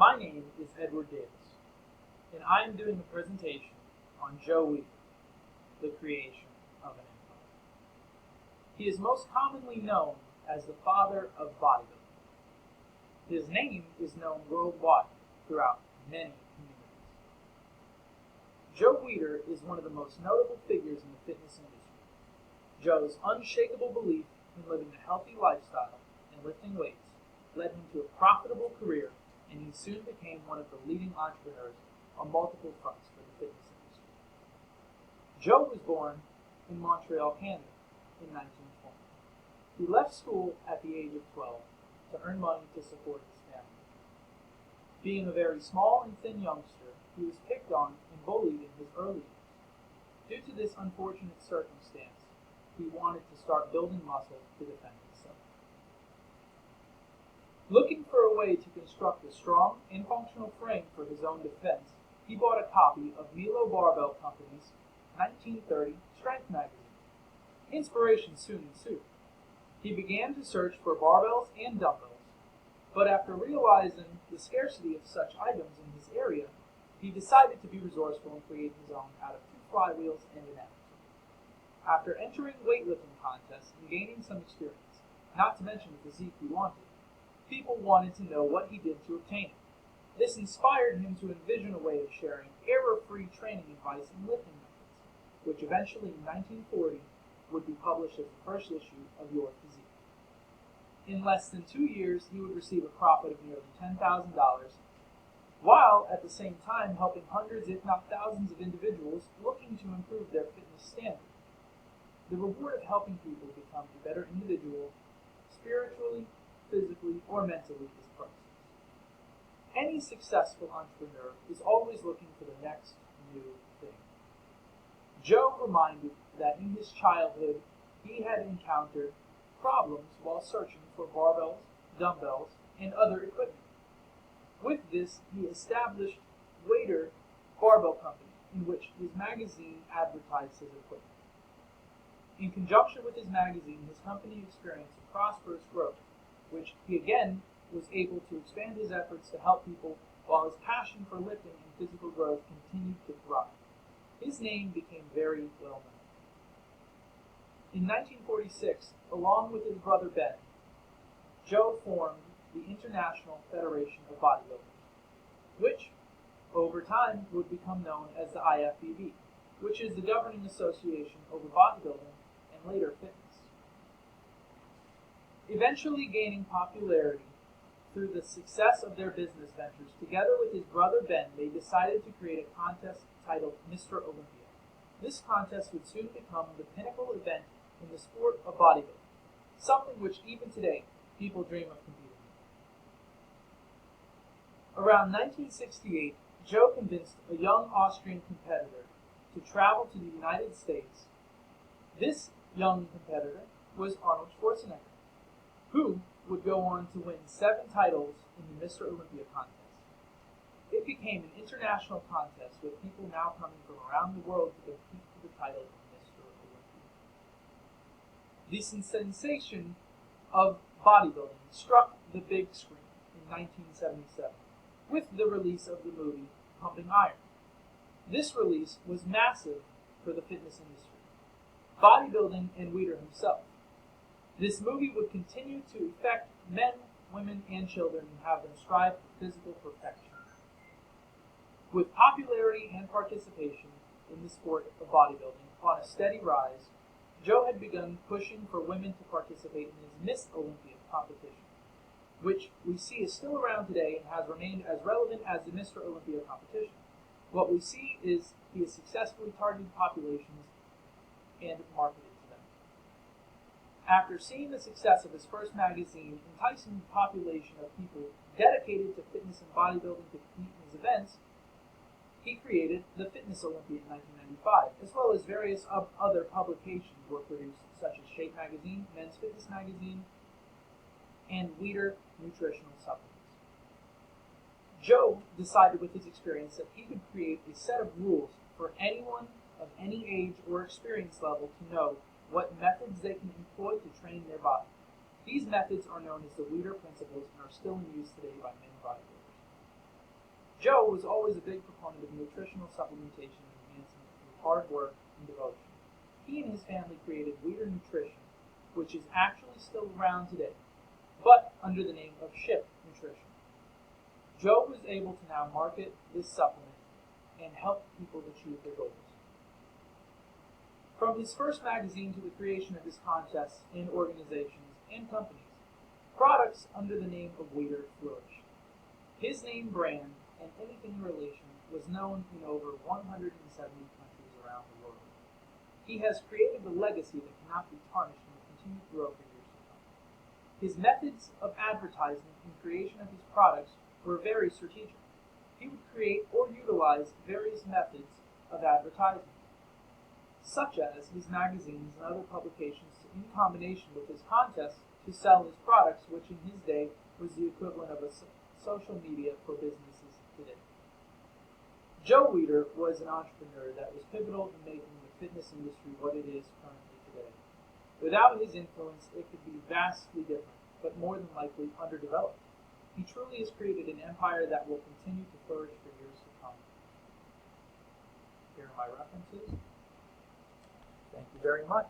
My name is Edward Davis, and I am doing a presentation on Joe Weider, the creation of an empire. He is most commonly known as the father of bodybuilding. His name is known worldwide throughout many communities. Joe Weider is one of the most notable figures in the fitness industry. Joe's unshakable belief in living a healthy lifestyle and lifting weights led him to a profitable career, and he soon became one of the leading entrepreneurs on multiple fronts for the fitness industry. Joe was born in Montreal, Canada in 1920. He left school at the age of 12 to earn money to support his family. Being a very small and thin youngster, he was picked on and bullied in his early years. Due to this unfortunate circumstance, he wanted to start building muscle to defend himself. Looking for a way to construct a strong and functional frame for his own defense, he bought a copy of Milo Barbell Company's 1930 Strength magazine. Inspiration soon ensued. He began to search for barbells and dumbbells, but after realizing the scarcity of such items in his area, he decided to be resourceful and create his own out of 2 flywheels and an axle. After entering weightlifting contests and gaining some experience, not to mention the physique he wanted, people wanted to know what he did to obtain it. This inspired him to envision a way of sharing error-free training advice and lifting methods, which eventually in 1940 would be published as the first issue of Your Physique. In less than 2 years, he would receive a profit of nearly $10,000, while at the same time helping hundreds, if not thousands, of individuals looking to improve their fitness standard. The reward of helping people become a better individual, spiritually, physically, or mentally, is priceless. Any successful entrepreneur is always looking for the next new thing. Joe reminded that in his childhood he had encountered problems while searching for barbells, dumbbells, and other equipment. With this, he established Weider Barbell Company, in which his magazine advertised his equipment. In conjunction with his magazine, his company experienced a prosperous growth, which he again was able to expand his efforts to help people, while his passion for lifting and physical growth continued to thrive. His name became very well known. In 1946, along with his brother Ben, Joe formed the International Federation of Bodybuilders, which over time would become known as the IFBB, which is the governing association over bodybuilding and later fitness. Eventually gaining popularity through the success of their business ventures, together with his brother Ben, they decided to create a contest titled Mr. Olympia. This contest would soon become the pinnacle event in the sport of bodybuilding, something which even today people dream of competing in. Around 1968, Joe convinced a young Austrian competitor to travel to the United States. This young competitor was Arnold Schwarzenegger, who would go on to win 7 titles in the Mr. Olympia contest. It became an international contest with people now coming from around the world to compete for the title of Mr. Olympia. The sensation of bodybuilding struck the big screen in 1977 with the release of the movie Pumping Iron. This release was massive for the fitness industry, bodybuilding, and Weider himself. This movie would continue to affect men, women, and children and have them strive for physical perfection. With popularity and participation in the sport of bodybuilding on a steady rise, Joe had begun pushing for women to participate in his Miss Olympia competition, which we see is still around today and has remained as relevant as the Mr. Olympia competition. What we see is he has successfully targeted populations and marketed to them. After seeing the success of his first magazine, enticing the population of people dedicated to fitness and bodybuilding to compete in his events, he created the Fitness Olympia in 1995, as well as various other publications were produced, such as Shape Magazine, Men's Fitness Magazine, and Weider Nutritional Supplements. Joe decided with his experience that he could create a set of rules for anyone of any age or experience level to know what methods they can employ to train their body. These methods are known as the Weider principles and are still in use today by many bodybuilders. Joe was always a big proponent of nutritional supplementation and enhancement through hard work and devotion. He and his family created Weider Nutrition, which is actually still around today, but under the name of Ship Nutrition. Joe was able to now market this supplement and help people achieve their goals. From his first magazine to the creation of his contests and organizations and companies, products under the name of Weider flourished. His name, brand, and anything in relation was known in over 170 countries around the world. He has created a legacy that cannot be tarnished and will continue to grow for years to come. His methods of advertisement and creation of his products were very strategic. He would create or utilize various methods of advertisement, such as his magazines and other publications in combination with his contests to sell his products, which in his day was the equivalent of a social media for businesses today. Joe Weider was an entrepreneur that was pivotal in making the fitness industry what it is currently today. Without his influence, it could be vastly different, but more than likely underdeveloped. He truly has created an empire that will continue to flourish for years to come. Here are my references. Thank you very much.